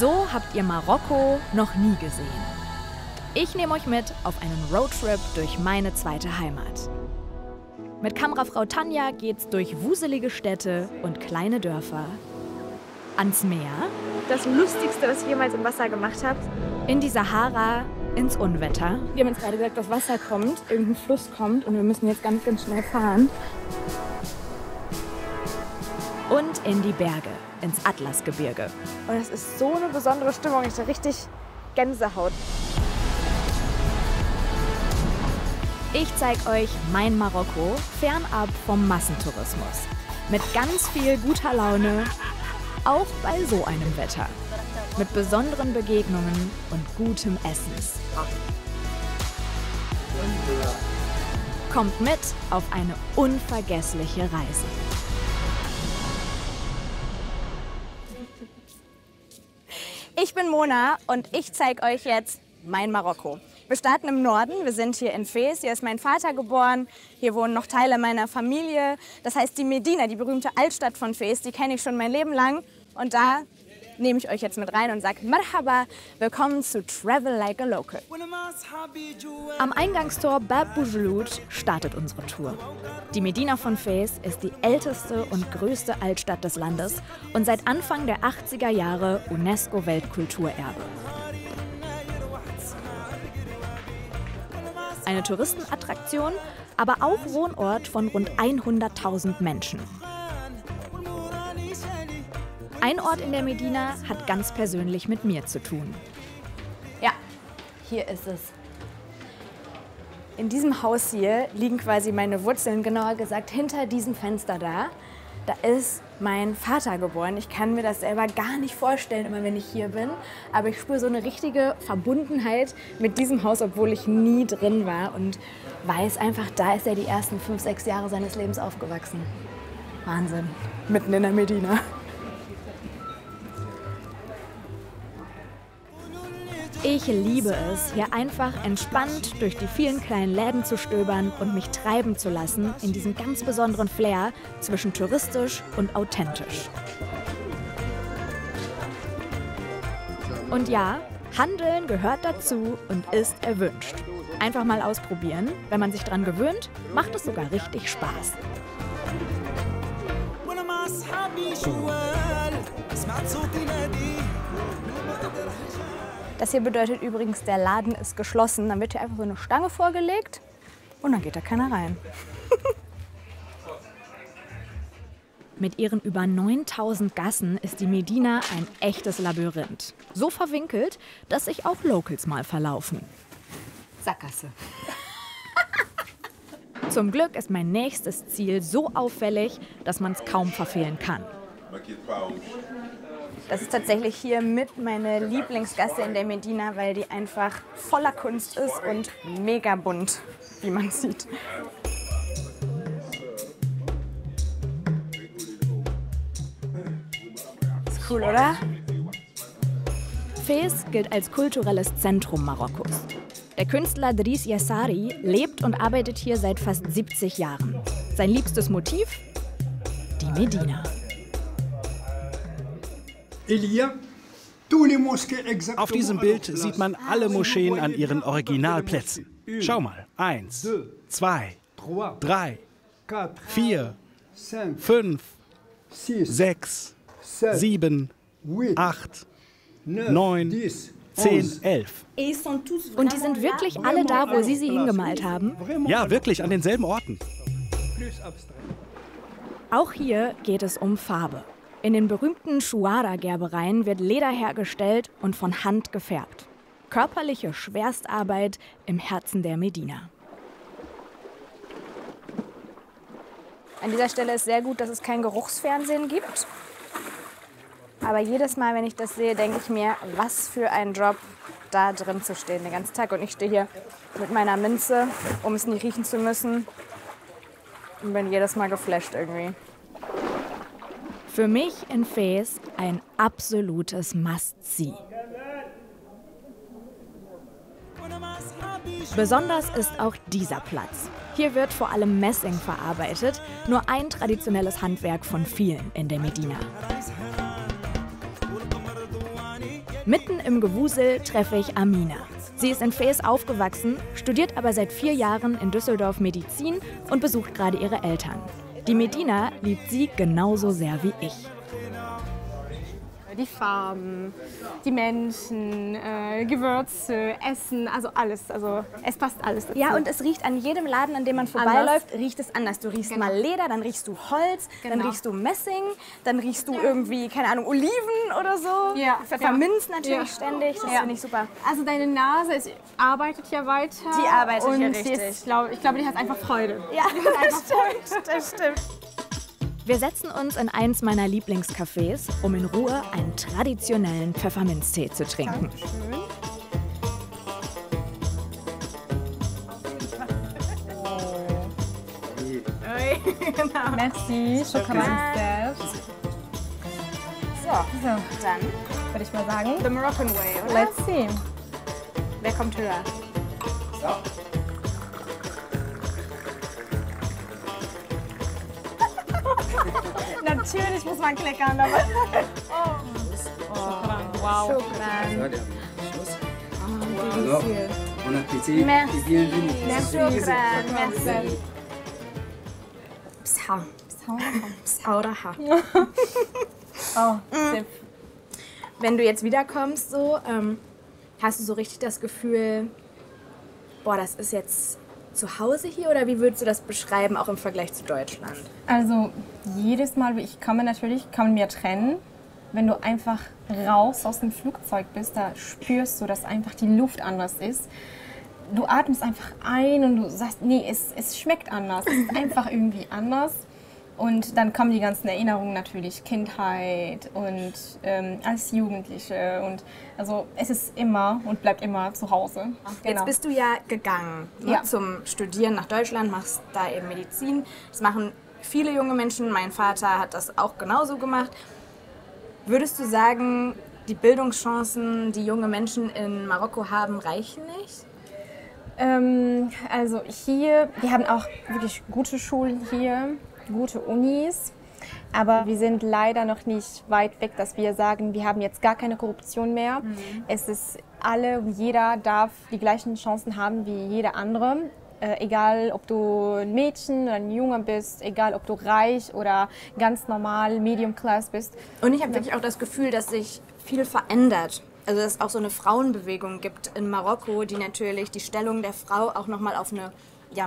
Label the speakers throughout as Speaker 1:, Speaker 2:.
Speaker 1: So habt ihr Marokko noch nie gesehen. Ich nehme euch mit auf einen Roadtrip durch meine zweite Heimat. Mit Kamerafrau Tanja geht's durch wuselige Städte und kleine Dörfer, ans Meer,
Speaker 2: das Lustigste, was ich jemals im Wasser gemacht habe,
Speaker 1: in die Sahara, ins Unwetter.
Speaker 2: Wir haben uns gerade gesagt, das Wasser kommt, irgendein Fluss kommt und wir müssen jetzt ganz, ganz schnell fahren.
Speaker 1: Und in die Berge, ins Atlasgebirge.
Speaker 2: Und es ist so eine besondere Stimmung, ich habe richtig Gänsehaut.
Speaker 1: Ich zeige euch mein Marokko fernab vom Massentourismus. Mit ganz viel guter Laune, auch bei so einem Wetter. Mit besonderen Begegnungen und gutem Essens. Kommt mit auf eine unvergessliche Reise.
Speaker 2: Ich bin Mona und ich zeige euch jetzt mein Marokko. Wir starten im Norden, wir sind hier in Fez, hier ist mein Vater geboren, hier wohnen noch Teile meiner Familie. Das heißt, die Medina, die berühmte Altstadt von Fez, die kenne ich schon mein Leben lang. Und da nehme ich euch jetzt mit rein und sage Marhaba, willkommen zu Travel Like a Local.
Speaker 1: Am Eingangstor Bab Boujeloud startet unsere Tour. Die Medina von Fez ist die älteste und größte Altstadt des Landes und seit Anfang der 80er Jahre UNESCO-Weltkulturerbe. Eine Touristenattraktion, aber auch Wohnort von rund 100.000 Menschen. Ein Ort in der Medina hat ganz persönlich mit mir zu tun.
Speaker 2: Ja, hier ist es. In diesem Haus hier liegen quasi meine Wurzeln, genauer gesagt hinter diesem Fenster da. Da ist mein Vater geboren. Ich kann mir das selber gar nicht vorstellen, immer wenn ich hier bin. Aber ich spüre so eine richtige Verbundenheit mit diesem Haus, obwohl ich nie drin war. Und weiß einfach, da ist er die ersten 5, 6 Jahre seines Lebens aufgewachsen. Wahnsinn. Mitten in der Medina.
Speaker 1: Ich liebe es, hier einfach entspannt durch die vielen kleinen Läden zu stöbern und mich treiben zu lassen in diesem ganz besonderen Flair zwischen touristisch und authentisch. Und ja, Handeln gehört dazu und ist erwünscht. Einfach mal ausprobieren. Wenn man sich dran gewöhnt, macht es sogar richtig Spaß.
Speaker 2: Das hier bedeutet übrigens, der Laden ist geschlossen. Dann wird hier einfach so eine Stange vorgelegt und dann geht da keiner rein.
Speaker 1: Mit ihren über 9000 Gassen ist die Medina ein echtes Labyrinth. So verwinkelt, dass sich auch Locals mal verlaufen.
Speaker 2: Sackgasse.
Speaker 1: Zum Glück ist mein nächstes Ziel so auffällig, dass man es kaum verfehlen kann.
Speaker 2: Das ist tatsächlich hier mit meine Lieblingsgasse in der Medina, weil die einfach voller Kunst ist und mega bunt, wie man sieht. Ist cool, oder?
Speaker 1: Fez gilt als kulturelles Zentrum Marokkos. Der Künstler Driss Yassari lebt und arbeitet hier seit fast 70 Jahren. Sein liebstes Motiv? Die Medina.
Speaker 3: Auf diesem Bild sieht man alle Moscheen an ihren Originalplätzen. Schau mal. 1, 2, 3, 4, 5, 6, 7, 8, 9, 10, 11.
Speaker 1: Und die sind wirklich alle da, wo Sie hingemalt haben?
Speaker 3: Ja, wirklich, an denselben Orten.
Speaker 1: Auch hier geht es um Farbe. In den berühmten Shuara-Gerbereien wird Leder hergestellt und von Hand gefärbt. Körperliche Schwerstarbeit im Herzen der Medina.
Speaker 2: An dieser Stelle ist sehr gut, dass es kein Geruchsfernsehen gibt. Aber jedes Mal, wenn ich das sehe, denke ich mir, was für ein Job, da drin zu stehen den ganzen Tag. Und ich stehe hier mit meiner Minze, um es nicht riechen zu müssen. Und bin jedes Mal geflasht irgendwie.
Speaker 1: Für mich in Fez ein absolutes Must-See. Besonders ist auch dieser Platz. Hier wird vor allem Messing verarbeitet, nur ein traditionelles Handwerk von vielen in der Medina. Mitten im Gewusel treffe ich Amina. Sie ist in Fez aufgewachsen, studiert aber seit 4 Jahren in Düsseldorf Medizin und besucht gerade ihre Eltern. Die Medina liebt sie genauso sehr wie ich.
Speaker 4: Die Farben, die Menschen, Gewürze, Essen, also alles. Also es passt alles dazu.
Speaker 2: Ja, und es riecht an jedem Laden, an dem man vorbeiläuft, riecht es anders. Du riechst mal Leder, dann riechst du Holz, dann riechst du Messing, dann riechst du irgendwie, keine Ahnung, Oliven oder so.
Speaker 4: Ja.
Speaker 2: Pfefferminz natürlich ständig, das finde ich super.
Speaker 4: Also deine Nase arbeitet ja weiter.
Speaker 2: Die arbeitet
Speaker 4: und
Speaker 2: hier
Speaker 4: die
Speaker 2: richtig.
Speaker 4: Ist, ich glaube, die hat einfach Freude.
Speaker 2: Ja, das stimmt.
Speaker 1: Wir setzen uns in eins meiner Lieblingscafés, um in Ruhe einen traditionellen Pfefferminztee zu trinken.
Speaker 4: Merci, Schokolade.
Speaker 2: So, dann
Speaker 4: Würde ich mal sagen.
Speaker 2: the Moroccan way, oder?
Speaker 4: Let's see.
Speaker 2: Wer kommt höher?
Speaker 4: Natürlich muss man klickern, aber... Wow.
Speaker 2: Schokran.
Speaker 5: Alors, bon appétit
Speaker 2: Merci.
Speaker 5: et bienvenue.
Speaker 2: Schokran, merci.
Speaker 4: Psa.
Speaker 2: Psauraha.
Speaker 4: Oh, Tipp.
Speaker 2: Wenn du jetzt wiederkommst, so, hast du so richtig das Gefühl, boah, das ist jetzt zu Hause hier, oder wie würdest du das beschreiben, auch im Vergleich zu Deutschland?
Speaker 4: Also jedes Mal, wie ich komme, natürlich kann man mir trennen. Wenn du einfach raus aus dem Flugzeug bist, da spürst du, dass einfach die Luft anders ist. Du atmest einfach ein und du sagst, nee, es schmeckt anders. Es ist einfach irgendwie anders. Und dann kommen die ganzen Erinnerungen natürlich, Kindheit und als Jugendliche. Und also es ist immer und bleibt immer zu Hause.
Speaker 2: Jetzt bist du ja gegangen, ne,
Speaker 4: Ja.
Speaker 2: zum Studieren nach Deutschland, machst da eben Medizin. Das machen viele junge Menschen, mein Vater hat das auch genauso gemacht. Würdest du sagen, die Bildungschancen, die junge Menschen in Marokko haben, reichen nicht?
Speaker 4: Also hier, wir haben auch wirklich gute Schulen hier, gute Unis, aber wir sind leider noch nicht weit weg, dass wir sagen, wir haben jetzt gar keine Korruption mehr. Es ist jeder darf die gleichen Chancen haben wie jeder andere. Egal, ob du ein Mädchen oder ein Junge bist, egal, ob du reich oder ganz normal, Medium Class bist.
Speaker 2: Und ich habe wirklich auch das Gefühl, dass sich viel verändert. Also dass es auch so eine Frauenbewegung gibt in Marokko, die natürlich die Stellung der Frau auch nochmal auf eine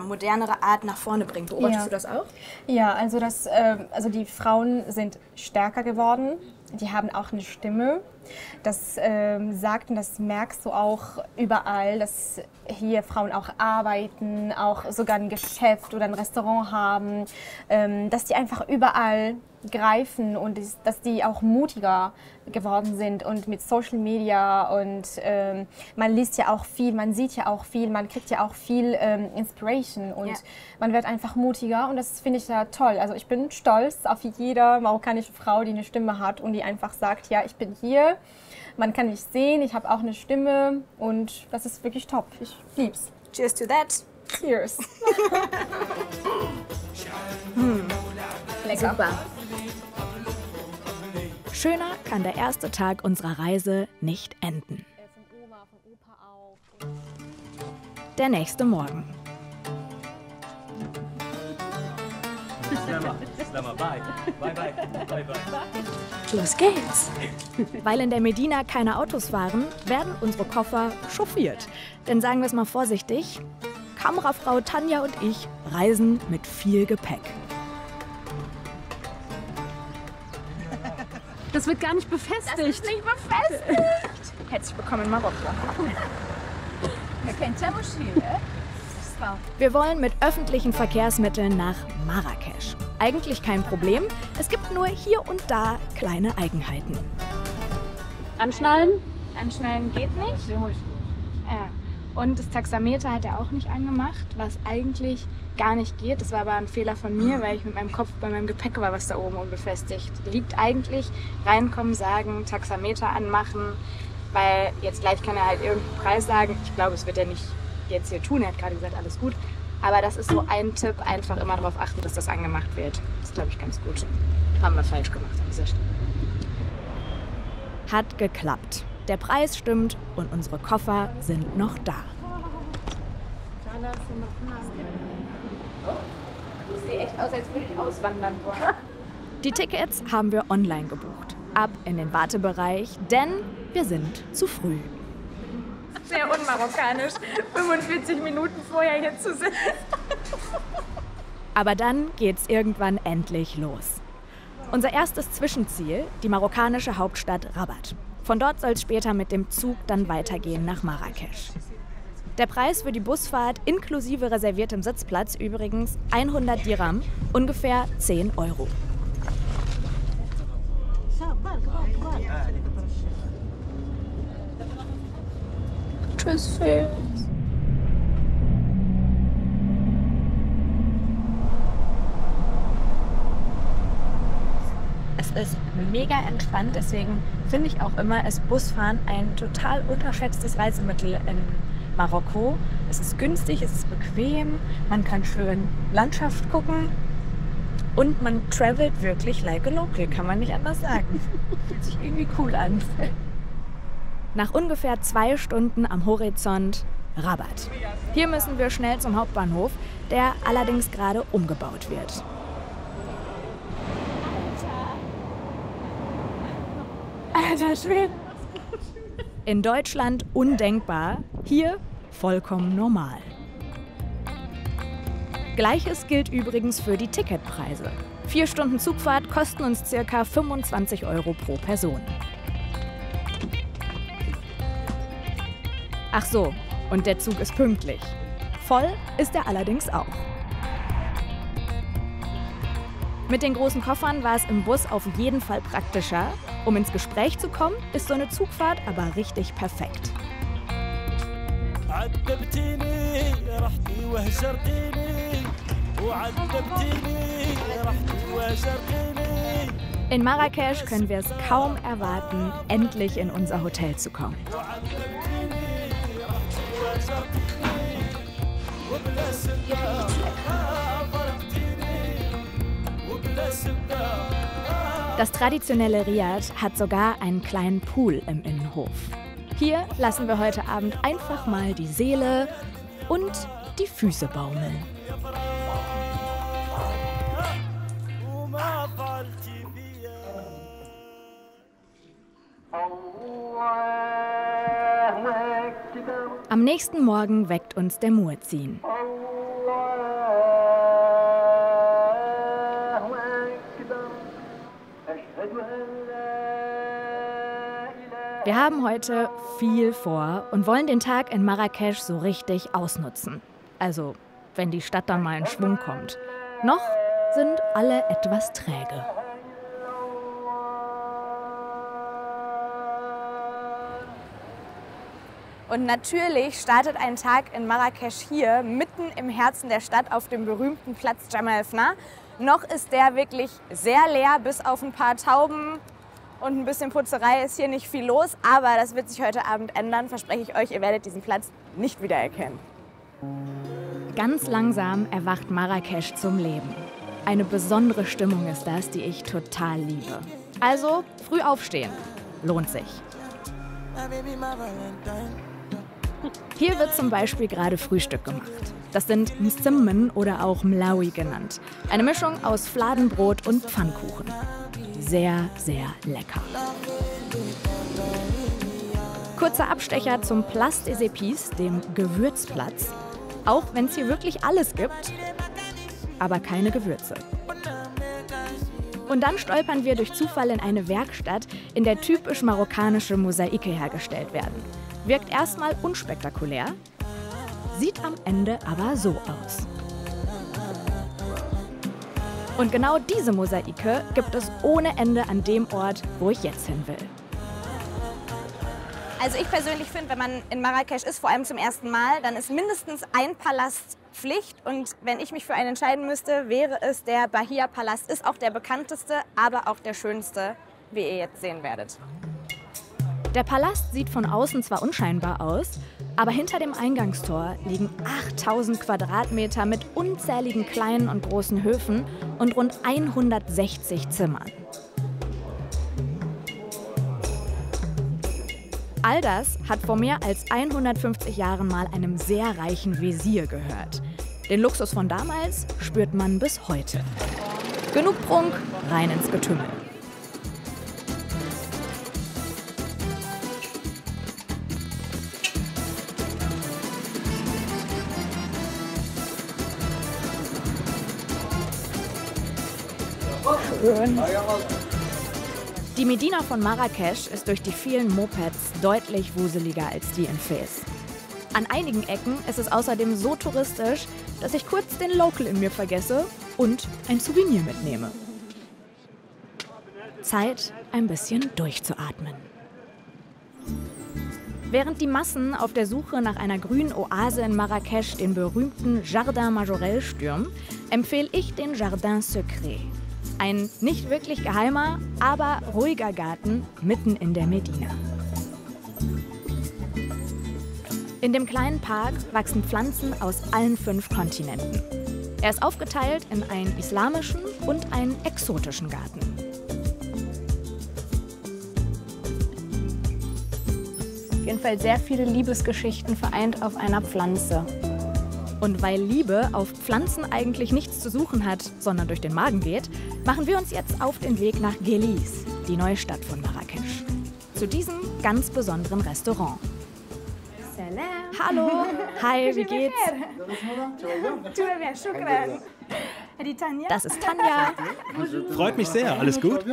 Speaker 2: modernere Art nach vorne bringt. Beobachtest du das auch?
Speaker 4: Ja, also, also die Frauen sind stärker geworden. Die haben auch eine Stimme. Das sagt und das merkst du auch überall, dass hier Frauen auch arbeiten, auch sogar ein Geschäft oder ein Restaurant haben, dass die einfach überall greifen und dass die auch mutiger geworden sind und mit Social Media und man liest ja auch viel, man sieht ja auch viel, man kriegt ja auch viel Inspiration und man wird einfach mutiger und das finde ich ja toll. Also ich bin stolz auf jede marokkanische Frau, die eine Stimme hat und die einfach sagt, ja, ich bin hier, man kann mich sehen, ich habe auch eine Stimme und das ist wirklich top. Ich lieb's.
Speaker 2: Cheers to that.
Speaker 4: Cheers.
Speaker 2: Lecker. Super.
Speaker 1: Schöner kann der erste Tag unserer Reise nicht enden. Der nächste Morgen.
Speaker 2: Los geht's.
Speaker 1: Weil in der Medina keine Autos fahren, werden unsere Koffer chauffiert. Denn sagen wir es mal vorsichtig, Kamerafrau Tanja und ich reisen mit viel Gepäck.
Speaker 6: Das wird gar nicht befestigt.
Speaker 2: Herzlich willkommen in Marokko.
Speaker 1: Wir wollen mit öffentlichen Verkehrsmitteln nach Marrakesch. Eigentlich kein Problem, es gibt nur hier und da kleine Eigenheiten.
Speaker 6: Anschnallen?
Speaker 2: Anschnallen geht nicht. Ja. Und das Taxameter hat er auch nicht angemacht, was eigentlich gar nicht geht. Das war aber ein Fehler von mir, weil ich mit meinem Kopf bei meinem Gepäck war, was da oben unbefestigt liegt. Eigentlich reinkommen, sagen, Taxameter anmachen, weil jetzt gleich kann er halt irgendeinen Preis sagen. Ich glaube, es wird er nicht jetzt hier tun. Er hat gerade gesagt, alles gut. Aber das ist so ein Tipp, einfach immer darauf achten, dass das angemacht wird. Das ist, glaube ich, ganz gut. Haben wir falsch gemacht an dieser Stelle.
Speaker 1: Hat geklappt. der Preis stimmt und unsere Koffer sind noch da.
Speaker 2: Ich sehe echt aus, als würde ich auswandern wollen.
Speaker 1: Die Tickets haben wir online gebucht. Ab in den Wartebereich, denn wir sind zu früh.
Speaker 2: Sehr unmarokkanisch, 45 Minuten vorher hier zu sitzen.
Speaker 1: Aber dann geht's irgendwann endlich los. Unser erstes Zwischenziel, die marokkanische Hauptstadt Rabat. Von dort soll es später mit dem Zug dann weitergehen nach Marrakesch. Der Preis für die Busfahrt inklusive reserviertem Sitzplatz übrigens 100 Dirham, ungefähr 10 Euro.
Speaker 2: Tschüss, Phil. Es ist mega entspannt, deswegen finde ich auch immer, ist Busfahren ein total unterschätztes Reisemittel in Marokko. Es ist günstig, es ist bequem, man kann schön Landschaft gucken und man travelt wirklich like a local, kann man nicht anders sagen. Fühlt sich irgendwie cool an.
Speaker 1: Nach ungefähr 2 Stunden am Horizont Rabat. Hier müssen wir schnell zum Hauptbahnhof, der allerdings gerade umgebaut wird.
Speaker 2: Alter Schwede.
Speaker 1: In Deutschland undenkbar, hier vollkommen normal. Gleiches gilt übrigens für die Ticketpreise. 4 Stunden Zugfahrt kosten uns ca. 25 Euro pro Person. Ach so, und der Zug ist pünktlich. Voll ist er allerdings auch. Mit den großen Koffern war es im Bus auf jeden Fall praktischer. Um ins Gespräch zu kommen, ist so eine Zugfahrt aber richtig perfekt. In Marrakesch können wir es kaum erwarten, endlich in unser Hotel zu kommen. Das traditionelle Riad hat sogar einen kleinen Pool im Innenhof. Hier lassen wir heute Abend einfach mal die Seele und die Füße baumeln. Am nächsten Morgen weckt uns der Muezzin. Wir haben heute viel vor und wollen den Tag in Marrakesch so richtig ausnutzen. Also, wenn die Stadt dann mal in Schwung kommt. Noch sind alle etwas träge.
Speaker 2: Und natürlich startet ein Tag in Marrakesch hier, mitten im Herzen der Stadt, auf dem berühmten Platz Jemaa el-Fna. Noch ist der wirklich sehr leer, bis auf ein paar Tauben und ein bisschen Putzerei ist hier nicht viel los. Aber das wird sich heute Abend ändern, verspreche ich euch, ihr werdet diesen Platz nicht wiedererkennen.
Speaker 1: Ganz langsam erwacht Marrakesch zum Leben. Eine besondere Stimmung ist das, die ich total liebe. Also früh aufstehen, lohnt sich. Hier wird zum Beispiel gerade Frühstück gemacht. Das sind Msimmen oder auch Mlawi genannt. Eine Mischung aus Fladenbrot und Pfannkuchen. Sehr, sehr lecker. Kurzer Abstecher zum Place des Épices, dem Gewürzplatz. Auch wenn es hier wirklich alles gibt, aber keine Gewürze. Und dann stolpern wir durch Zufall in eine Werkstatt, in der typisch marokkanische Mosaike hergestellt werden. Wirkt erstmal unspektakulär, sieht am Ende aber so aus. Und genau diese Mosaike gibt es ohne Ende an dem Ort, wo ich jetzt hin will.
Speaker 2: Also ich persönlich finde, wenn man in Marrakesch ist, vor allem zum ersten Mal, dann ist mindestens ein Palast Pflicht. Und wenn ich mich für einen entscheiden müsste, wäre es der Bahia-Palast. Ist auch der bekannteste, aber auch der schönste, wie ihr jetzt sehen werdet.
Speaker 1: Der Palast sieht von außen zwar unscheinbar aus, aber hinter dem Eingangstor liegen 8000 Quadratmeter mit unzähligen kleinen und großen Höfen und rund 160 Zimmern. All das hat vor mehr als 150 Jahren mal einem sehr reichen Wesir gehört. Den Luxus von damals spürt man bis heute. Genug Prunk, rein ins Getümmel.
Speaker 2: Schön.
Speaker 1: Die Medina von Marrakesch ist durch die vielen Mopeds deutlich wuseliger als die in Fez. An einigen Ecken ist es außerdem so touristisch, dass ich kurz den Local in mir vergesse und ein Souvenir mitnehme. Zeit, ein bisschen durchzuatmen. Während die Massen auf der Suche nach einer grünen Oase in Marrakesch den berühmten Jardin Majorelle stürmen, empfehle ich den Jardin Secret. Ein nicht wirklich geheimer, aber ruhiger Garten mitten in der Medina. In dem kleinen Park wachsen Pflanzen aus allen 5 Kontinenten. Er ist aufgeteilt in einen islamischen und einen exotischen Garten.
Speaker 2: Auf jeden Fall sehr viele Liebesgeschichten vereint auf einer Pflanze.
Speaker 1: Und weil Liebe auf Pflanzen eigentlich nichts zu suchen hat, sondern durch den Magen geht, machen wir uns jetzt auf den Weg nach Guéliz, die neue Stadt von Marrakesch. Zu diesem ganz besonderen Restaurant. Hallo, hi, wie geht's? Das ist Tanja.
Speaker 3: Freut mich sehr, alles gut?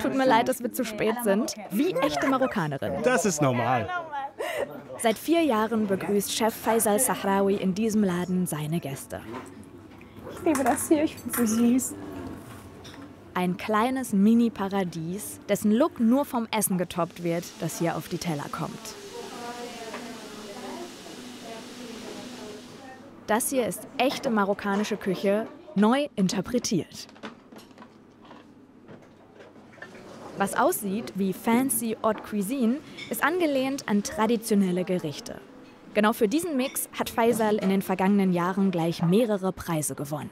Speaker 1: Tut mir leid, dass wir zu spät sind. Wie echte Marokkanerin.
Speaker 3: Das ist normal.
Speaker 1: Seit 4 Jahren begrüßt Chef Faisal Sahraoui in diesem Laden seine Gäste.
Speaker 2: Ich liebe das hier, ich finde es so süß.
Speaker 1: Ein kleines Mini-Paradies, dessen Look nur vom Essen getoppt wird, das hier auf die Teller kommt. Das hier ist echte marokkanische Küche, neu interpretiert. Was aussieht wie fancy Haute Cuisine, ist angelehnt an traditionelle Gerichte. Genau für diesen Mix hat Faisal in den vergangenen Jahren gleich mehrere Preise gewonnen.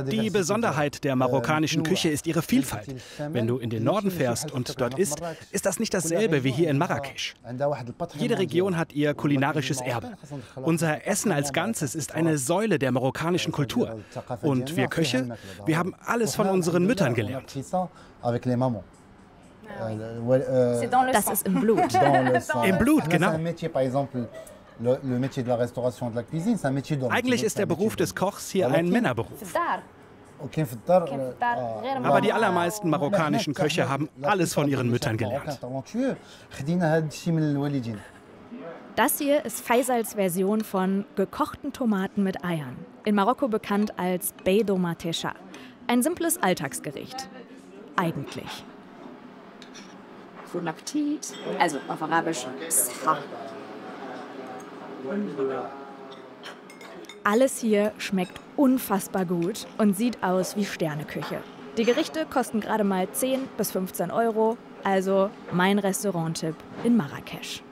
Speaker 3: Die Besonderheit der marokkanischen Küche ist ihre Vielfalt. Wenn du in den Norden fährst und dort isst, ist das nicht dasselbe wie hier in Marrakesch. Jede Region hat ihr kulinarisches Erbe. Unser Essen als Ganzes ist eine Säule der marokkanischen Kultur. Und wir Köche, wir haben alles von unseren Müttern gelernt.
Speaker 1: Das ist im Blut.
Speaker 3: Im Blut, genau. Eigentlich ist der Beruf des Kochs hier ein Männerberuf. Aber die allermeisten marokkanischen Köche haben alles von ihren Müttern gelernt.
Speaker 1: Das hier ist Faisals Version von gekochten Tomaten mit Eiern. In Marokko bekannt als Beido Matesha. Ein simples Alltagsgericht. Eigentlich.
Speaker 6: Guten Appetit. Also auf Arabisch. Sha.
Speaker 1: Alles hier schmeckt unfassbar gut und sieht aus wie Sterneküche. Die Gerichte kosten gerade mal 10 bis 15 Euro, also mein Restauranttipp in Marrakesch.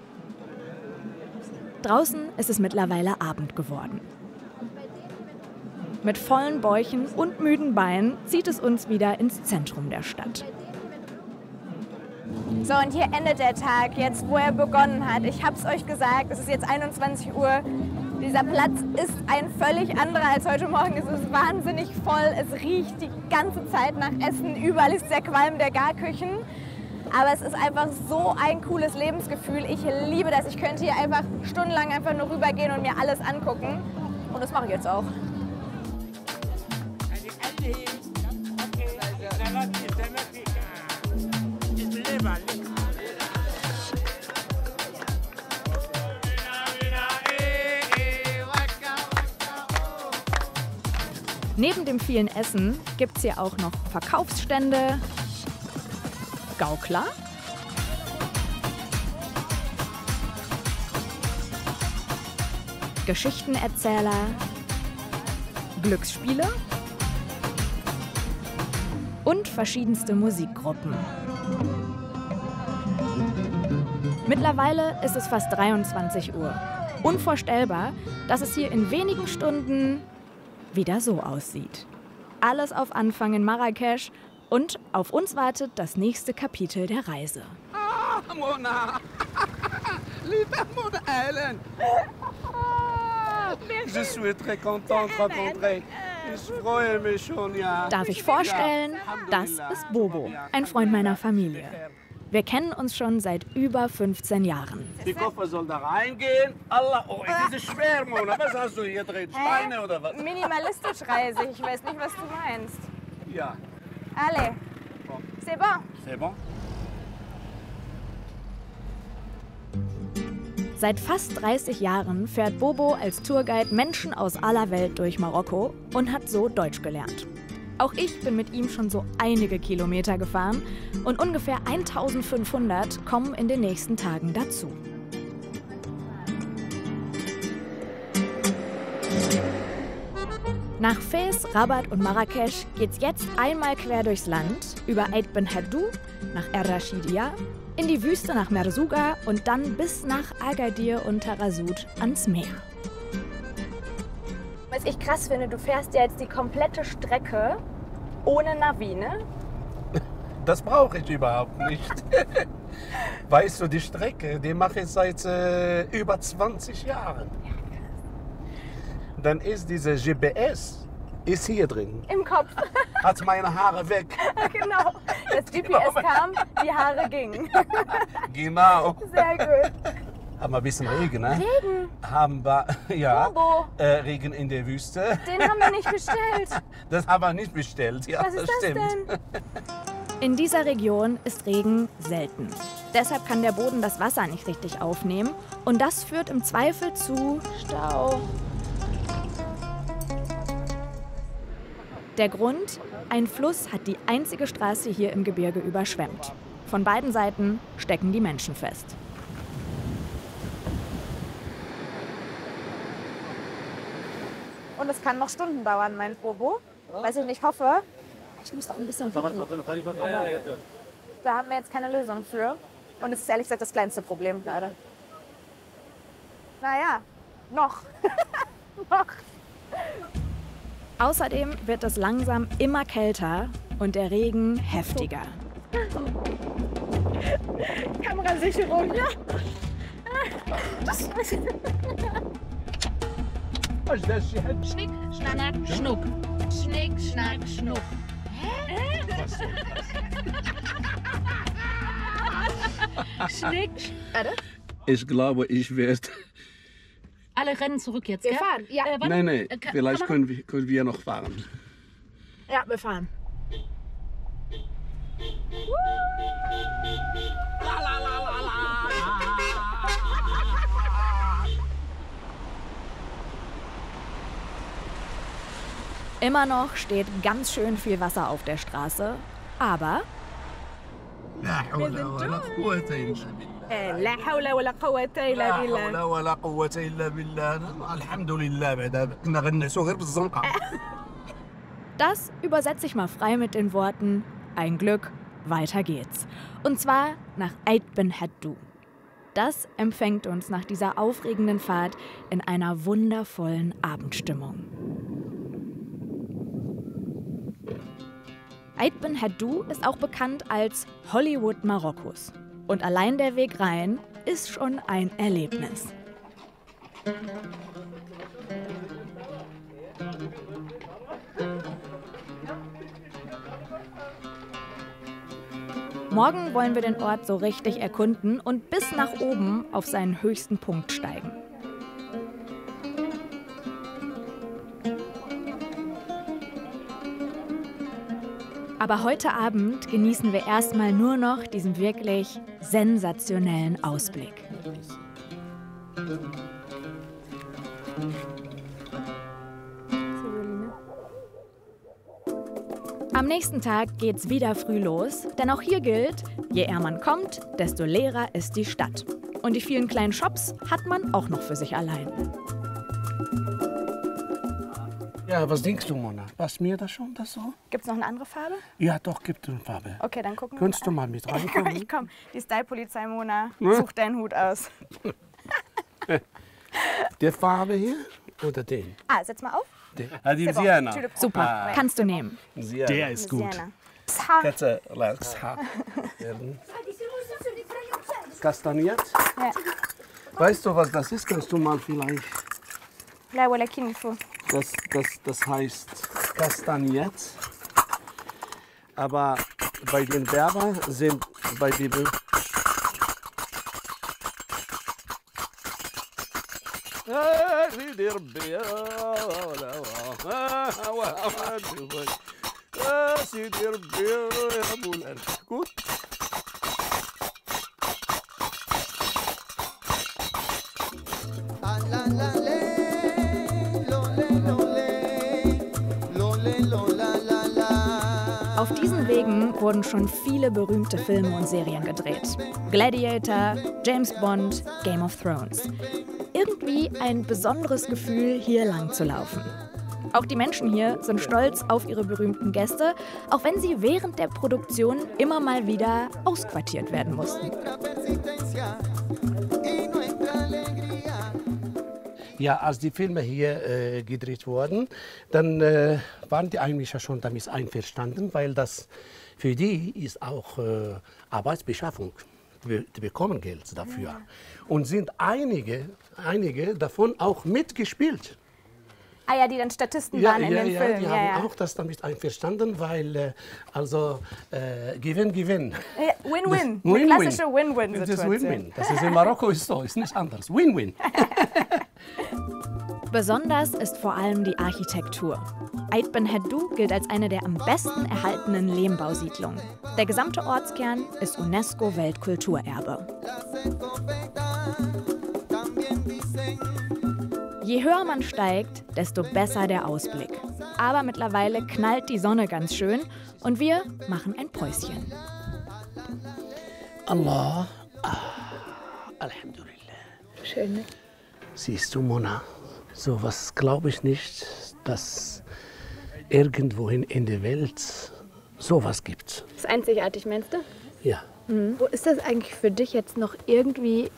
Speaker 1: Draußen ist es mittlerweile Abend geworden. Mit vollen Bäuchen und müden Beinen zieht es uns wieder ins Zentrum der Stadt.
Speaker 2: So, und hier endet der Tag, jetzt wo er begonnen hat. Ich habe es euch gesagt, es ist jetzt 21 Uhr. Dieser Platz ist ein völlig anderer als heute Morgen. Es ist wahnsinnig voll, es riecht die ganze Zeit nach Essen. Überall ist der Qualm der Garküchen. Aber es ist einfach so ein cooles Lebensgefühl. Ich liebe das. Ich könnte hier einfach stundenlang einfach nur rübergehen und mir alles angucken. Und das mache ich jetzt auch.
Speaker 1: Neben dem vielen Essen gibt es hier auch noch Verkaufsstände, Gaukler, Geschichtenerzähler, Glücksspiele und verschiedenste Musikgruppen. Mittlerweile ist es fast 23 Uhr. Unvorstellbar, dass es hier in wenigen Stunden wieder so aussieht. Alles auf Anfang in Marrakesch und auf uns wartet das nächste Kapitel der Reise.
Speaker 7: Ah, Mona! Liebe Mona Ellen! Je suis très content de rencontrer. Ich freue mich schon, ja.
Speaker 1: Darf ich vorstellen, das ist Bobo, ein Freund meiner Familie. Wir kennen uns schon seit über 15 Jahren.
Speaker 7: Die Koffer soll da reingehen. Allah, oh, das ist schwer, Mona. Was hast du hier drin? Steine oder was?
Speaker 2: Minimalistisch Reise. Ich weiß nicht, was du meinst.
Speaker 7: Ja.
Speaker 2: Allez, c'est bon.
Speaker 7: C'est bon?
Speaker 1: Seit fast 30 Jahren fährt Bobo als Tourguide Menschen aus aller Welt durch Marokko und hat so Deutsch gelernt. Auch ich bin mit ihm schon so einige Kilometer gefahren und ungefähr 1500 kommen in den nächsten Tagen dazu. Nach Fez, Rabat und Marrakesch geht's jetzt einmal quer durchs Land, über Aït Ben Haddou nach Er-Rashidia, in die Wüste nach Merzouga und dann bis nach Agadir und Tarazout ans Meer.
Speaker 2: Was ich krass finde, du fährst ja jetzt die komplette Strecke ohne Navi, ne?
Speaker 7: Das brauche ich überhaupt nicht. Weißt du, die Strecke, die mache ich seit über 20 Jahren. Dann ist diese GPS ist hier drin.
Speaker 2: Im Kopf.
Speaker 7: Hat meine Haare weg.
Speaker 2: Genau. Das GPS kam, die Haare gingen.
Speaker 7: Genau.
Speaker 2: Sehr gut.
Speaker 7: Haben wir ein bisschen Regen, ne?
Speaker 2: Regen?
Speaker 7: Haben wir, ja.
Speaker 2: Bobo.
Speaker 7: Regen in der Wüste.
Speaker 2: Den haben wir nicht bestellt.
Speaker 7: Das haben wir nicht bestellt, ja,
Speaker 2: Was ist das
Speaker 7: stimmt.
Speaker 2: denn?
Speaker 1: In dieser Region ist Regen selten. Deshalb kann der Boden das Wasser nicht richtig aufnehmen und das führt im Zweifel zu Stau. Der Grund? Ein Fluss hat die einzige Straße hier im Gebirge überschwemmt. Von beiden Seiten stecken die Menschen fest.
Speaker 2: Und es kann noch Stunden dauern, meint Bobo. Weiß ich nicht, hoffe. Ich muss doch ein bisschen warten. Da haben wir jetzt keine Lösung für. Und es ist ehrlich gesagt das kleinste Problem gerade. Naja, noch. noch.
Speaker 1: Außerdem wird es langsam immer kälter und der Regen heftiger.
Speaker 2: Kamerasicherung, ja.
Speaker 8: Schnick, schnack, schnuck. Schnick, schnack, schnuck.
Speaker 7: Was soll das?
Speaker 8: Schnick. Warte.
Speaker 7: Ich glaube, ich werde...
Speaker 8: Alle rennen zurück jetzt,
Speaker 2: Wir
Speaker 8: gell?
Speaker 2: fahren, ja.
Speaker 8: Warte.
Speaker 7: Nein, vielleicht können wir noch fahren.
Speaker 2: Ja, wir fahren.
Speaker 1: Immer noch steht ganz schön viel Wasser auf der Straße, aber
Speaker 7: La hawla wa la quwwata illa billah.
Speaker 2: La hawla wa la quwwata illa
Speaker 7: لا
Speaker 2: billah.
Speaker 7: حول ولا قوة إلا بالله الحمد لله بعد كنا غنسوا غير بالزنقة.
Speaker 1: das übersetze ich mal frei mit den Worten ein Glück, weiter geht's. Und zwar nach Aït Ben Haddou. Das empfängt uns nach dieser aufregenden Fahrt in einer wundervollen Abendstimmung. Aït Ben Haddou ist auch bekannt als Hollywood Marokkos. Und allein der Weg rein ist schon ein Erlebnis. Morgen wollen wir den Ort so richtig erkunden und bis nach oben auf seinen höchsten Punkt steigen. Aber heute Abend genießen wir erstmal nur noch diesen wirklich sensationellen Ausblick. Am nächsten Tag geht's wieder früh los, denn auch hier gilt, je eher man kommt, desto leerer ist die Stadt. Und die vielen kleinen Shops hat man auch noch für sich allein.
Speaker 7: Ja, was denkst du, Mona? Passt mir das schon, das so?
Speaker 2: Gibt es noch eine andere Farbe?
Speaker 7: Ja, doch, gibt es eine Farbe.
Speaker 2: Okay, dann gucken wir.
Speaker 7: Könntest du mal mit reinkommen?
Speaker 2: Ich komm. Die Style-Polizei, Mona. Such deinen Hut aus.
Speaker 7: Die Farbe hier? oder den?
Speaker 2: Setz mal auf.
Speaker 7: هذه مزيانة.
Speaker 1: Super, kannst du nehmen.
Speaker 3: Der ist gut.
Speaker 7: Katze, Kastaniert.
Speaker 2: Ja.
Speaker 7: Weißt du, was das ist? Kannst du mal vielleicht...
Speaker 2: لا ولكن الفو.
Speaker 7: Das heißt kastaniert. Aber bei den Berbern sind bei den Gut.
Speaker 1: Auf diesen Wegen wurden schon viele berühmte Filme und Serien gedreht. Gladiator, James Bond, Game of Thrones. Irgendwie ein besonderes Gefühl, hier lang zu laufen. Auch die Menschen hier sind stolz auf ihre berühmten Gäste, auch wenn sie während der Produktion immer mal wieder ausquartiert werden mussten.
Speaker 7: Ja, als die Filme hier gedreht wurden, dann waren die eigentlich ja schon damit einverstanden, weil das für die ist auch Arbeitsbeschaffung. Die bekommen Geld dafür. Und sind einige davon auch mitgespielt.
Speaker 2: Ah ja, die dann Statisten waren in den Filmen.
Speaker 7: Die haben auch das damit einverstanden, weil Gewinn.
Speaker 2: Win-win, eine klassische Win-Win-Situation.
Speaker 7: Das ist Win-Win. Das ist in Marokko ist so, ist nicht anders. Win-Win.
Speaker 1: Besonders ist vor allem die Architektur. Ait Ben Haddou gilt als eine der am besten erhaltenen Lehmbausiedlungen. Der gesamte Ortskern ist UNESCO-Weltkulturerbe. Je höher man steigt, desto besser der Ausblick. Aber mittlerweile knallt die Sonne ganz schön und wir machen ein Päuschen.
Speaker 7: Allah, Alhamdulillah.
Speaker 2: Schön, ne?
Speaker 7: Siehst du, Mona, sowas glaube ich nicht, dass irgendwohin in der Welt sowas gibt.
Speaker 2: Das ist einzigartig, meinst du?
Speaker 7: Ja.
Speaker 2: Wo ist das eigentlich für dich jetzt noch irgendwie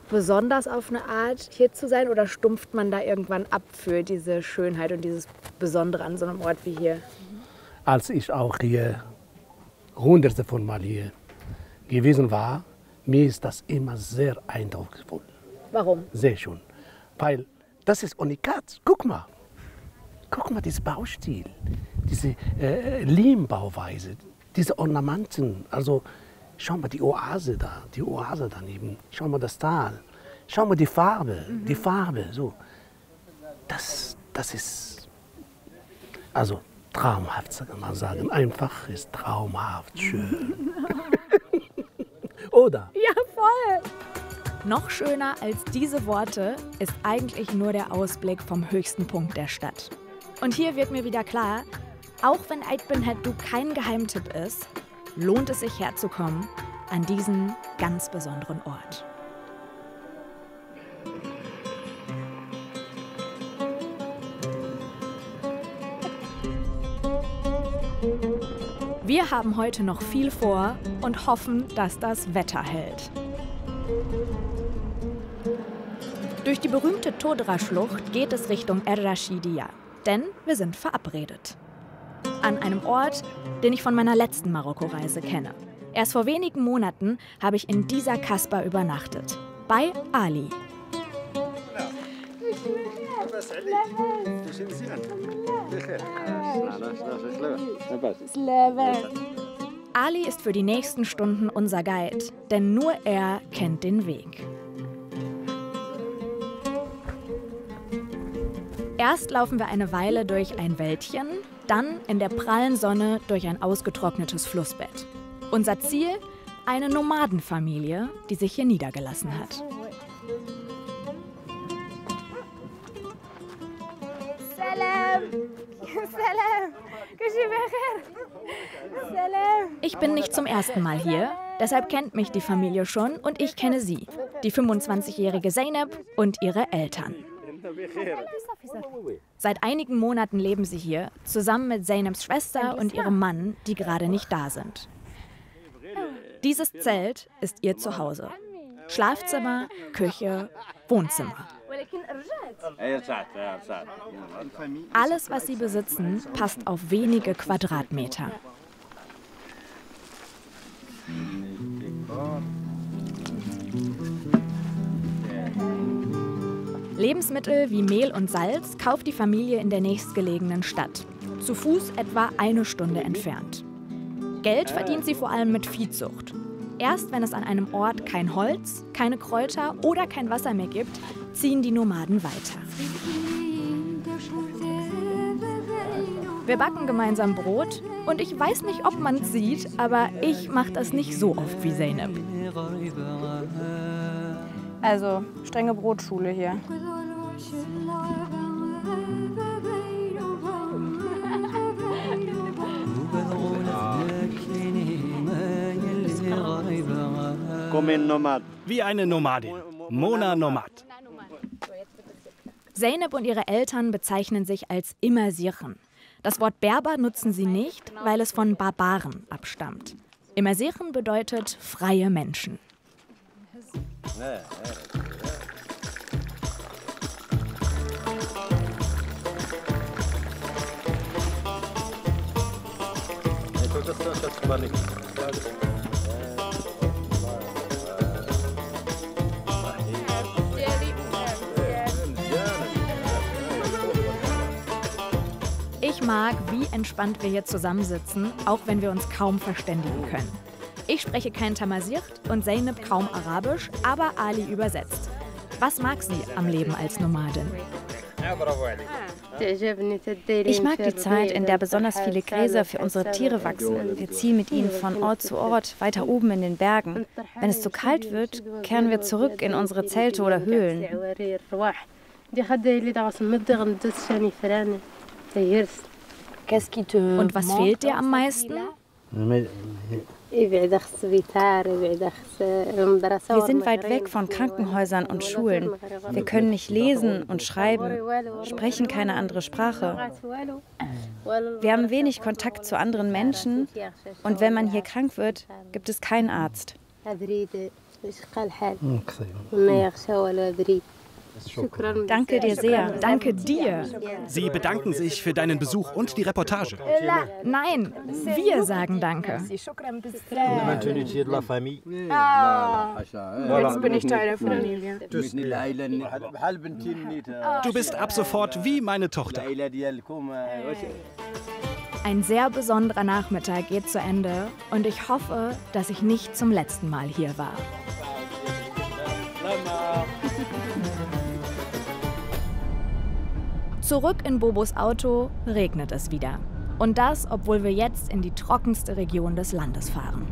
Speaker 2: besonders auf eine Art, hier zu sein? Oder stumpft man da irgendwann ab für diese Schönheit und dieses Besondere an so einem Ort wie hier?
Speaker 7: Als ich auch hier hunderte von Mal hier gewesen war, mir ist das immer sehr eindrucksvoll.
Speaker 2: Warum?
Speaker 7: Sehr schön. Weil das ist unikat. Guck mal, dieser Baustil, diese Lehmbauweise, diese Ornamenten. Also schau mal die Oase daneben. Schau mal das Tal. Schau mal die Farbe, so. Das ist also traumhaft, kann man sagen. Einfach ist traumhaft schön. Oder?
Speaker 2: Ja, voll!
Speaker 1: Noch schöner als diese Worte ist eigentlich nur der Ausblick vom höchsten Punkt der Stadt. Und hier wird mir wieder klar, auch wenn Ait Ben Haddou kein Geheimtipp ist, lohnt es sich herzukommen an diesen ganz besonderen Ort. Wir haben heute noch viel vor und hoffen, dass das Wetter hält. Durch die berühmte Todra-Schlucht geht es Richtung Er-Rashidiya, denn wir sind verabredet. An einem Ort, den ich von meiner letzten Marokko-Reise kenne. Erst vor wenigen Monaten habe ich in dieser Kasbah übernachtet, bei Ali. Ali ist für die nächsten Stunden unser Guide, denn nur er kennt den Weg. Erst laufen wir eine Weile durch ein Wäldchen, dann in der prallen Sonne durch ein ausgetrocknetes Flussbett. Unser Ziel? Eine Nomadenfamilie, die sich hier niedergelassen hat. Ich bin nicht zum ersten Mal hier, deshalb kennt mich die Familie schon und ich kenne sie, die 25-jährige Zeynep und ihre Eltern. Seit einigen Monaten leben sie hier, zusammen mit Zeyneps Schwester und ihrem Mann, die gerade nicht da sind. Dieses Zelt ist ihr Zuhause. Schlafzimmer, Küche, Wohnzimmer. Alles, was sie besitzen, passt auf wenige Quadratmeter. Lebensmittel wie Mehl und Salz kauft die Familie in der nächstgelegenen Stadt. Zu Fuß etwa 1 Stunde entfernt. Geld verdient sie vor allem mit Viehzucht. Erst wenn es an einem Ort kein Holz, keine Kräuter oder kein Wasser mehr gibt, ziehen die Nomaden weiter. Wir backen gemeinsam Brot und ich weiß nicht, ob man es sieht, aber ich mache das nicht so oft wie Zeynep.
Speaker 2: Also strenge Brotschule hier.
Speaker 3: Wie eine Nomadin. Mona Nomad.
Speaker 1: Zeynep und ihre Eltern bezeichnen sich als Immersichen. Das Wort Berber nutzen sie nicht, weil es von Barbaren abstammt. Immersichen bedeutet freie Menschen. Ich mag, wie entspannt wir hier zusammensitzen, auch wenn wir uns kaum verständigen können. Ich spreche kein Tamazight und Zeynep kaum Arabisch, aber Ali übersetzt. Was mag sie am Leben als Nomadin?
Speaker 9: Ich mag die Zeit, in der besonders viele Gräser für unsere Tiere wachsen. Wir ziehen mit ihnen von Ort zu Ort, weiter oben in den Bergen. Wenn es zu kalt wird, kehren wir zurück in unsere Zelte oder Höhlen.
Speaker 1: Und was fehlt dir am meisten?
Speaker 9: Wir sind weit weg von Krankenhäusern und Schulen. Wir können nicht lesen und schreiben, sprechen keine andere Sprache. Wir haben wenig Kontakt zu anderen Menschen und wenn man hier krank wird, gibt es keinen Arzt. Danke dir sehr.
Speaker 1: Danke dir.
Speaker 3: Sie bedanken sich für deinen Besuch und die Reportage.
Speaker 1: Nein, wir sagen Danke.
Speaker 2: Jetzt bin ich Teil der Familie.
Speaker 3: Du bist ab sofort wie meine Tochter.
Speaker 1: Ein sehr besonderer Nachmittag geht zu Ende und ich hoffe, dass ich nicht zum letzten Mal hier war. Zurück in Bobos Auto regnet es wieder. Und das, obwohl wir jetzt in die trockenste Region des Landes fahren.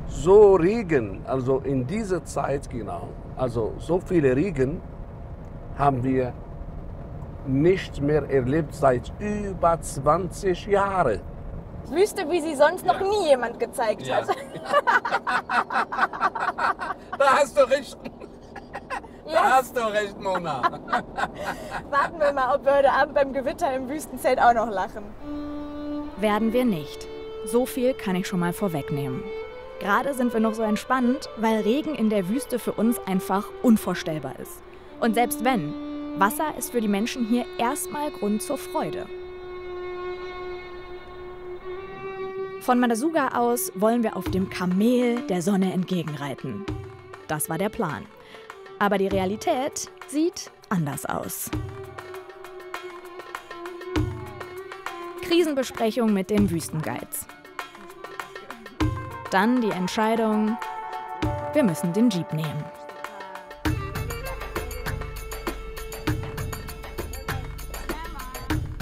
Speaker 7: So Regen, also in dieser Zeit genau, also so viele Regen haben wir nicht mehr erlebt seit über 20 Jahren.
Speaker 2: Wüste, wie sie sonst noch nie jemand gezeigt hat.
Speaker 7: Da hast du recht. Da hast du recht, Mona.
Speaker 2: Warten wir mal, ob wir heute Abend beim Gewitter im Wüstenzelt auch noch lachen.
Speaker 1: Werden wir nicht. So viel kann ich schon mal vorwegnehmen. Gerade sind wir noch so entspannt, weil Regen in der Wüste für uns einfach unvorstellbar ist. Und selbst wenn, Wasser ist für die Menschen hier erstmal Grund zur Freude. Von Madasuga aus wollen wir auf dem Kamel der Sonne entgegenreiten. Das war der Plan. Aber die Realität sieht anders aus. Krisenbesprechung mit dem Wüstenguides. Dann die Entscheidung, wir müssen den Jeep nehmen.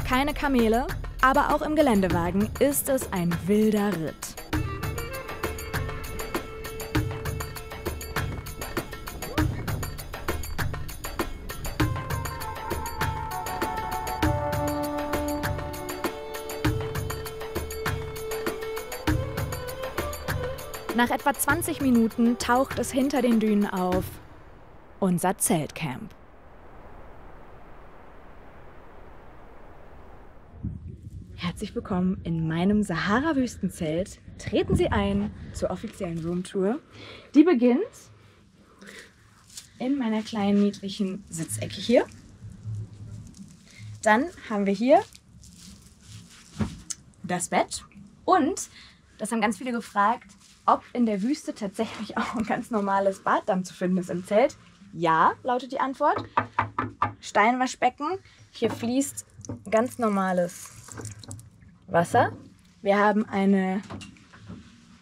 Speaker 1: Keine Kamele, aber auch im Geländewagen ist es ein wilder Ritt. Nach etwa 20 Minuten taucht es hinter den Dünen auf. Unser Zeltcamp. Herzlich willkommen in meinem Sahara-Wüstenzelt. Treten Sie ein zur offiziellen Roomtour. Die beginnt
Speaker 2: in meiner kleinen niedrigen Sitzecke hier. Dann haben wir hier das Bett. Und, das haben ganz viele gefragt, ob in der Wüste tatsächlich auch ein ganz normales Bad dann zu finden ist im Zelt. Ja, lautet die Antwort. Steinwaschbecken. Hier fließt ganz normales Wasser. Wir haben eine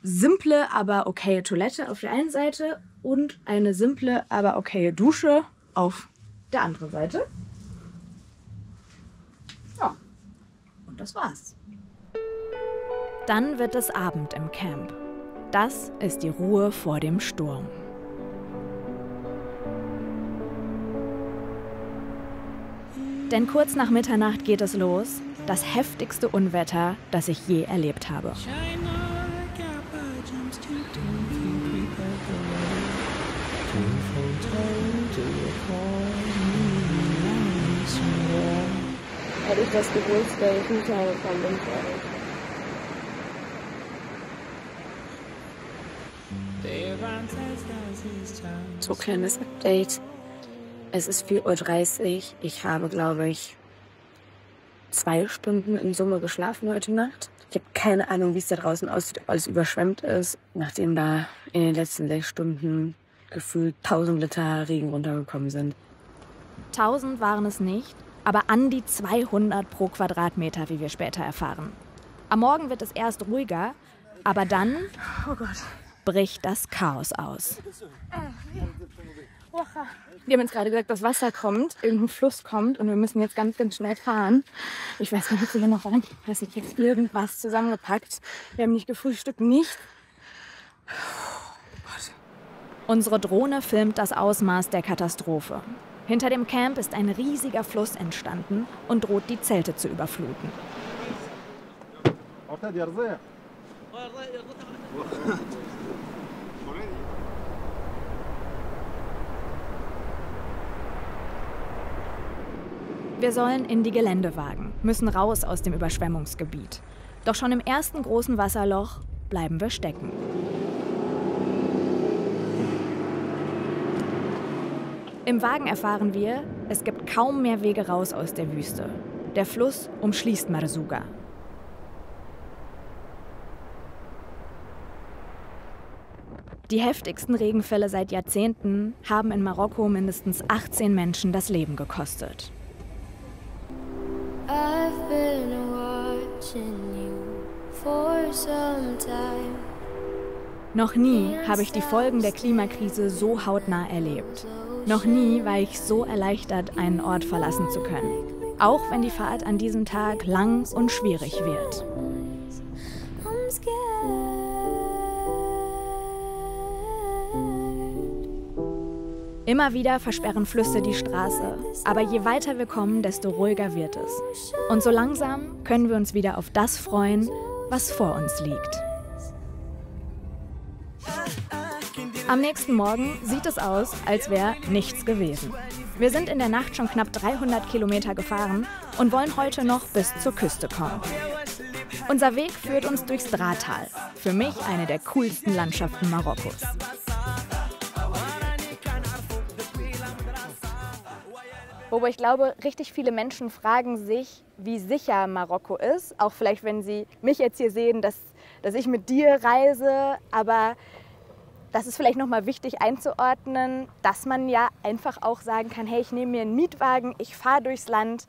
Speaker 2: simple, aber okaye Toilette auf der einen Seite und eine simple, aber okaye Dusche auf der anderen Seite. Ja, und das war's.
Speaker 1: Dann wird es Abend im Camp. Das ist die Ruhe vor dem Sturm. Denn kurz nach Mitternacht geht es los. Das heftigste Unwetter, das ich je erlebt habe.
Speaker 2: Hätte ich das gewusst, wäre ich nicht hergekommen. So, kleines Update. Es ist 4:30 Uhr. Ich habe, glaube ich, 2 Stunden in Summe geschlafen heute Nacht. Ich habe keine Ahnung, wie es da draußen aussieht, ob alles überschwemmt ist, nachdem da in den letzten 6 Stunden gefühlt 1000 Liter Regen runtergekommen sind.
Speaker 1: 1000 waren es nicht, aber an die 200 pro Quadratmeter, wie wir später erfahren. Am Morgen wird es erst ruhiger, aber dann bricht das Chaos aus.
Speaker 2: Die haben uns gerade gesagt, dass Wasser kommt, irgendein Fluss kommt und wir müssen jetzt ganz, ganz schnell fahren. Ich weiß gar nicht, ob wir hier noch rein. Ich weiß nicht, jetzt irgendwas zusammengepackt. Wir haben nicht gefrühstückt, nicht.
Speaker 1: Unsere Drohne filmt das Ausmaß der Katastrophe. Hinter dem Camp ist ein riesiger Fluss entstanden und droht, die Zelte zu überfluten. Wir sollen in die Geländewagen, müssen raus aus dem Überschwemmungsgebiet. Doch schon im ersten großen Wasserloch bleiben wir stecken. Im Wagen erfahren wir, es gibt kaum mehr Wege raus aus der Wüste. Der Fluss umschließt Marzuga. Die heftigsten Regenfälle seit Jahrzehnten haben in Marokko mindestens 18 Menschen das Leben gekostet.
Speaker 10: I've been watching you for some time.
Speaker 1: Noch nie habe ich die Folgen der Klimakrise so hautnah erlebt. Noch nie war ich so erleichtert, einen Ort verlassen zu können. Auch wenn die Fahrt an diesem Tag lang und schwierig wird.
Speaker 10: I'm scared.
Speaker 1: Immer wieder versperren Flüsse die Straße, aber je weiter wir kommen, desto ruhiger wird es. Und so langsam können wir uns wieder auf das freuen, was vor uns liegt. Am nächsten Morgen sieht es aus, als wäre nichts gewesen. Wir sind in der Nacht schon knapp 300 Kilometer gefahren und wollen heute noch bis zur Küste kommen. Unser Weg führt uns durchs Drahtal, für mich eine der coolsten Landschaften Marokkos.
Speaker 2: Wobei ich glaube, richtig viele Menschen fragen sich, wie sicher Marokko ist. Auch vielleicht, wenn sie mich jetzt hier sehen, dass ich mit dir reise. Aber das ist vielleicht nochmal wichtig einzuordnen, dass man ja einfach auch sagen kann, hey, ich nehme mir einen Mietwagen, ich fahre durchs Land.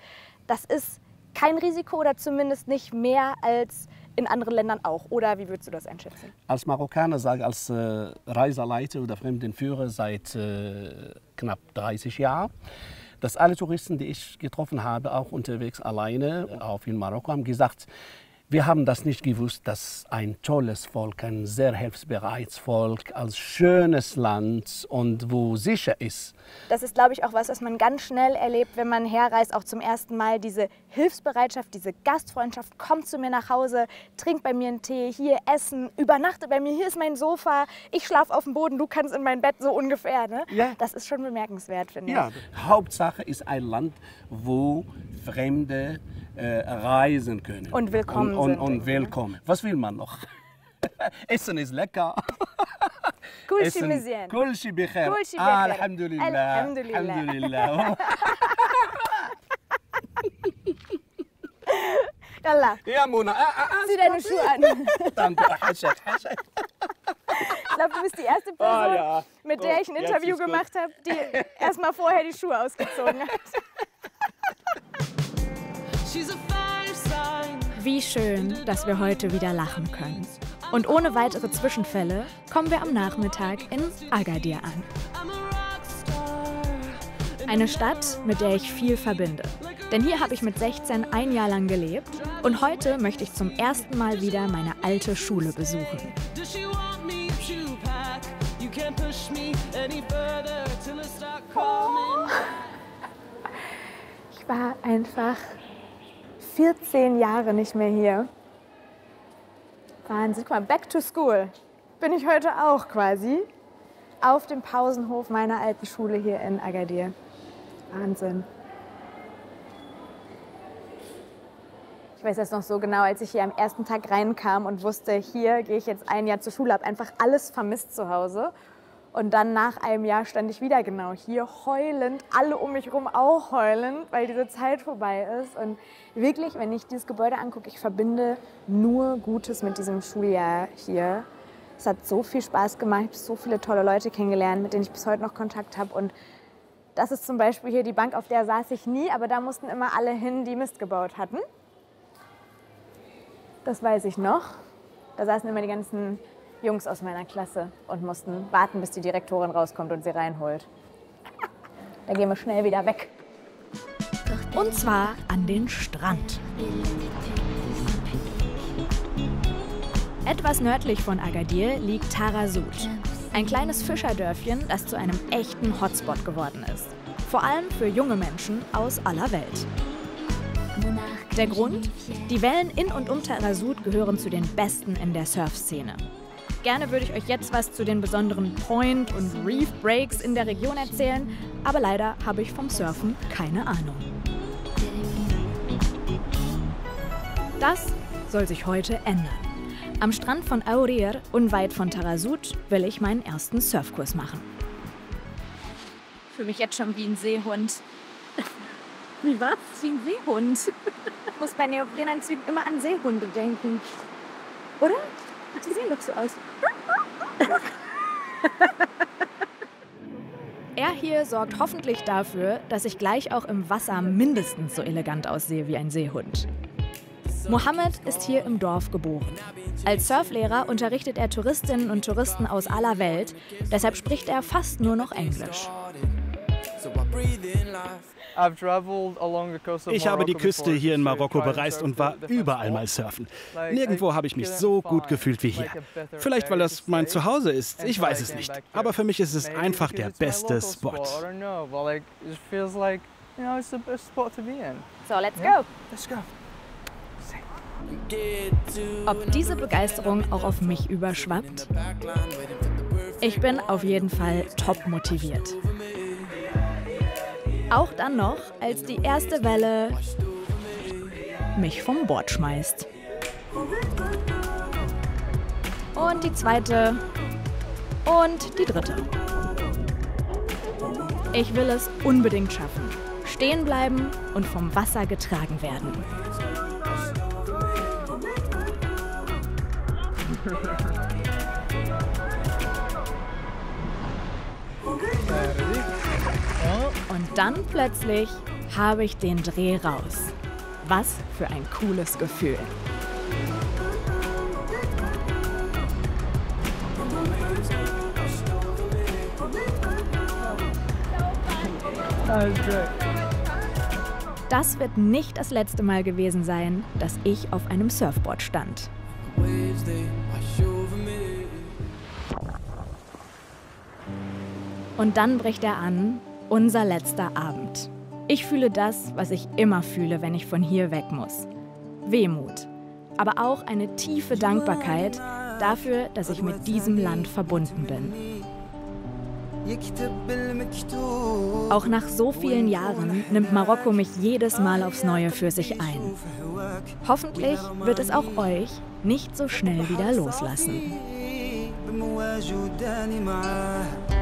Speaker 2: Das ist kein Risiko oder zumindest nicht mehr als in anderen Ländern auch. Oder wie würdest du das einschätzen?
Speaker 7: Als Marokkaner, sage als Reiseleiter oder Fremdenführer seit knapp 30 Jahren, dass alle Touristen, die ich getroffen habe, auch unterwegs alleine, auch in Marokko, haben gesagt, wir haben das nicht gewusst, dass ein tolles Volk, ein sehr hilfsbereites Volk, als schönes Land und wo sicher ist.
Speaker 2: Das ist, glaube ich, auch was man ganz schnell erlebt, wenn man herreist, auch zum ersten Mal. Diese Hilfsbereitschaft, diese Gastfreundschaft, kommt zu mir nach Hause, trinkt bei mir einen Tee, hier essen, übernachte bei mir, hier ist mein Sofa, ich schlafe auf dem Boden, du kannst in mein Bett, so ungefähr. Ne? Ja. Das ist schon bemerkenswert, finde ich.
Speaker 7: Ja, Hauptsache ist ein Land, wo Fremde reisen können.
Speaker 2: Und willkommen
Speaker 7: und willkommen. Was will man noch? Essen ist lecker.
Speaker 2: كل شيء مزيان.
Speaker 7: كل شيء بخير.
Speaker 2: كل شيء بخير.
Speaker 7: الحمد لله.
Speaker 2: الحمد لله.
Speaker 7: الحمد لله.
Speaker 2: يلا.
Speaker 7: يا منى.
Speaker 2: Zieh deine Schuhe an.
Speaker 7: Danke, حشك.
Speaker 2: Ich glaube, du bist die erste Person, mit der ich ein Interview gemacht habe, die erstmal vorher die Schuhe ausgezogen hat.
Speaker 1: Wie schön, dass wir heute wieder lachen können. Und ohne weitere Zwischenfälle kommen wir am Nachmittag in Agadir an. Eine Stadt, mit der ich viel verbinde. Denn hier habe ich mit 16 ein Jahr lang gelebt und heute möchte ich zum ersten Mal wieder meine alte Schule besuchen.
Speaker 2: Ich war einfach 14 Jahre nicht mehr hier. Wahnsinn, guck mal, back to school bin ich heute auch quasi auf dem Pausenhof meiner alten Schule hier in Agadir. Wahnsinn. Ich weiß jetzt noch so genau, als ich hier am ersten Tag reinkam und wusste, hier gehe ich jetzt ein Jahr zur Schule, habe einfach alles vermisst zu Hause. Und dann nach einem Jahr stand ich wieder genau hier, heulend, alle um mich herum auch heulend, weil diese Zeit vorbei ist. Und wirklich, wenn ich dieses Gebäude angucke, ich verbinde nur Gutes mit diesem Schuljahr hier. Es hat so viel Spaß gemacht, ich habe so viele tolle Leute kennengelernt, mit denen ich bis heute noch Kontakt habe. Und das ist zum Beispiel hier die Bank, auf der saß ich nie, aber da mussten immer alle hin, die Mist gebaut hatten. Das weiß ich noch. Da saßen immer die ganzen Jungs aus meiner Klasse und mussten warten, bis die Direktorin rauskommt und sie reinholt. Da gehen wir schnell wieder weg.
Speaker 1: Und zwar an den Strand. Etwas nördlich von Agadir liegt Tarazout. Ein kleines Fischerdörfchen, das zu einem echten Hotspot geworden ist. Vor allem für junge Menschen aus aller Welt. Der Grund? Die Wellen in und um Tarazout gehören zu den besten in der Surfszene. Gerne würde ich euch jetzt was zu den besonderen Point- und Reef-Breaks in der Region erzählen, aber leider habe ich vom Surfen keine Ahnung. Das soll sich heute ändern. Am Strand von Aourir, unweit von Tarazout, will ich meinen ersten Surfkurs machen.
Speaker 8: Ich fühle mich jetzt schon wie ein Seehund. Wie was? Wie ein Seehund.
Speaker 2: Ich muss bei Neoprenanzügen immer an Seehunde denken. Oder? Die sehen doch so aus.
Speaker 1: Er hier sorgt hoffentlich dafür, dass ich gleich auch im Wasser mindestens so elegant aussehe wie ein Seehund. Mohammed ist hier im Dorf geboren. Als Surflehrer unterrichtet er Touristinnen und Touristen aus aller Welt, deshalb spricht er fast nur noch Englisch.
Speaker 3: Ich habe die Küste hier in Marokko bereist und war überall mal surfen. Nirgendwo habe ich mich so gut gefühlt wie hier. Vielleicht, weil das mein Zuhause ist, ich weiß es nicht. Aber für mich ist es einfach der beste Spot.
Speaker 2: So, let's go.
Speaker 1: Ob diese Begeisterung auch auf mich überschwappt? Ich bin auf jeden Fall top motiviert. Auch dann noch, als die erste Welle mich vom Bord schmeißt. Und die zweite und die dritte. Ich will es unbedingt schaffen. Stehen bleiben und vom Wasser getragen werden. Und dann plötzlich habe ich den Dreh raus. Was für ein cooles Gefühl. Das wird nicht das letzte Mal gewesen sein, dass ich auf einem Surfboard stand. Und dann bricht er an, unser letzter Abend. Ich fühle das, was ich immer fühle, wenn ich von hier weg muss. Wehmut, aber auch eine tiefe Dankbarkeit dafür, dass ich mit diesem Land verbunden bin. Auch nach so vielen Jahren nimmt Marokko mich jedes Mal aufs Neue für sich ein. Hoffentlich wird es auch euch nicht so schnell wieder loslassen.
Speaker 11: موجودان معاه